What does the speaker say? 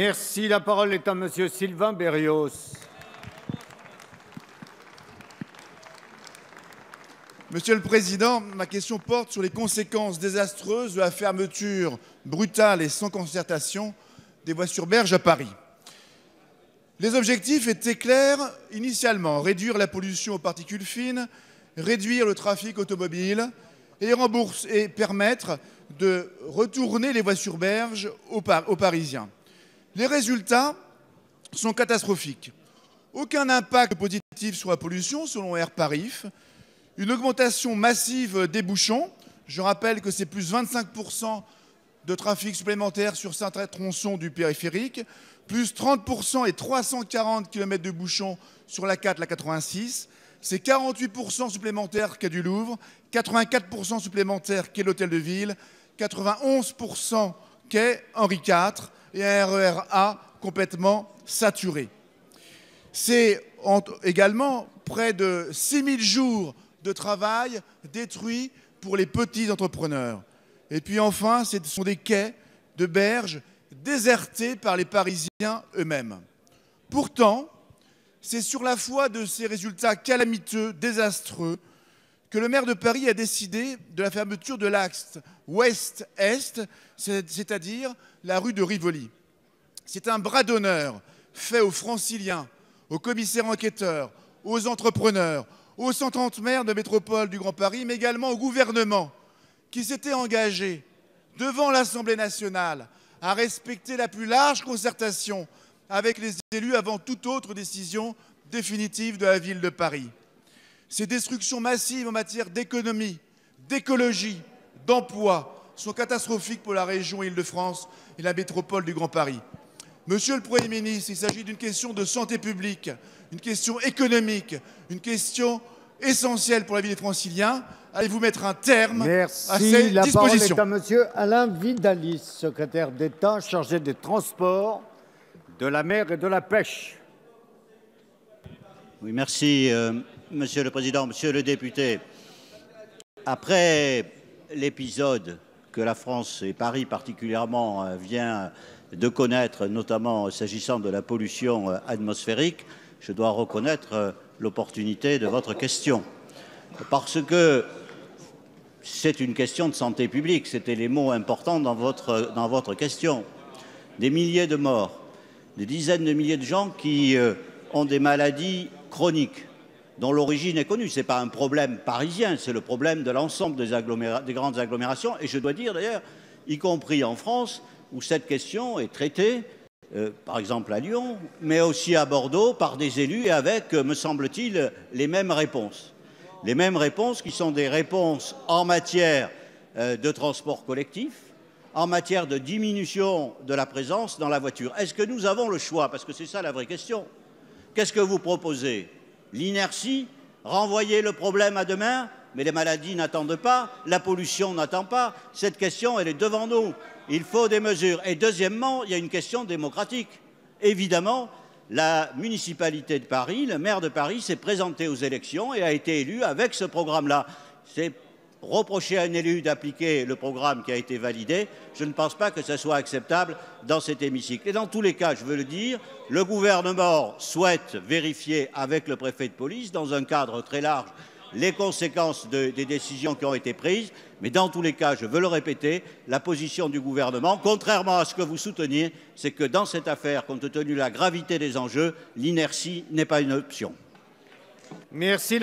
Merci. La parole est à Monsieur Sylvain Berrios. Monsieur le Président, ma question porte sur les conséquences désastreuses de la fermeture brutale et sans concertation des voies sur berge à Paris. Les objectifs étaient clairs initialement: réduire la pollution aux particules fines, réduire le trafic automobile et permettre de retourner les voies sur berge aux Parisiens. Les résultats sont catastrophiques. Aucun impact positif sur la pollution selon Air Paris. Une augmentation massive des bouchons. Je rappelle que c'est plus 25% de trafic supplémentaire sur certains tronçons du périphérique, plus 30% et 340 km de bouchons sur la 4, la 86. C'est 48% supplémentaires quai du Louvre, 84% supplémentaires quai l'Hôtel de Ville, 91% quai Henri IV et un RER A complètement saturé. C'est également près de 6000 jours de travail détruits pour les petits entrepreneurs. Et puis enfin, ce sont des quais de berge désertés par les Parisiens eux-mêmes. Pourtant, c'est sur la foi de ces résultats calamiteux, désastreux, que le maire de Paris a décidé de la fermeture de l'axe ouest-est, c'est-à-dire la rue de Rivoli. C'est un bras d'honneur fait aux franciliens, aux commissaires enquêteurs, aux entrepreneurs, aux 130 maires de métropole du Grand Paris, mais également au gouvernement, qui s'était engagé devant l'Assemblée nationale à respecter la plus large concertation avec les élus avant toute autre décision définitive de la ville de Paris. Ces destructions massives en matière d'économie, d'écologie, d'emploi sont catastrophiques pour la région Île-de-France et la métropole du Grand Paris. Monsieur le Premier ministre, il s'agit d'une question de santé publique, une question économique, une question essentielle pour la vie des Franciliens. Allez-vous mettre un terme à ces dispositions? La parole est à Monsieur Alain Vidalies, secrétaire d'État chargé des transports, de la mer et de la pêche. Oui, merci, Monsieur le Président. Monsieur le député, après l'épisode que la France et Paris particulièrement vient de connaître, notamment s'agissant de la pollution atmosphérique, je dois reconnaître l'opportunité de votre question. Parce que c'est une question de santé publique, c'était les mots importants dans votre question. Des milliers de morts, des dizaines de milliers de gens qui ont des maladies chroniques, dont l'origine est connue. Ce n'est pas un problème parisien, c'est le problème de l'ensemble des grandes agglomérations. Et je dois dire d'ailleurs, y compris en France, où cette question est traitée, par exemple à Lyon, mais aussi à Bordeaux, par des élus et avec, me semble-t-il, les mêmes réponses. Les mêmes réponses qui sont des réponses en matière de transport collectif, en matière de diminution de la présence dans la voiture. Est-ce que nous avons le choix? Parce que c'est ça la vraie question. Qu'est-ce que vous proposez? L'inertie? Renvoyer le problème à demain? Mais les maladies n'attendent pas, la pollution n'attend pas. Cette question, elle est devant nous. Il faut des mesures. Et deuxièmement, il y a une question démocratique. Évidemment, la municipalité de Paris, le maire de Paris s'est présenté aux élections et a été élu avec ce programme-là. C'est reprocher à un élu d'appliquer le programme qui a été validé. Je ne pense pas que ce soit acceptable dans cet hémicycle. Et dans tous les cas, je veux le dire, le gouvernement souhaite vérifier avec le préfet de police, dans un cadre très large, les conséquences des décisions qui ont été prises. Mais dans tous les cas, je veux le répéter, la position du gouvernement, contrairement à ce que vous souteniez, c'est que dans cette affaire, compte tenu de la gravité des enjeux, l'inertie n'est pas une option. Merci.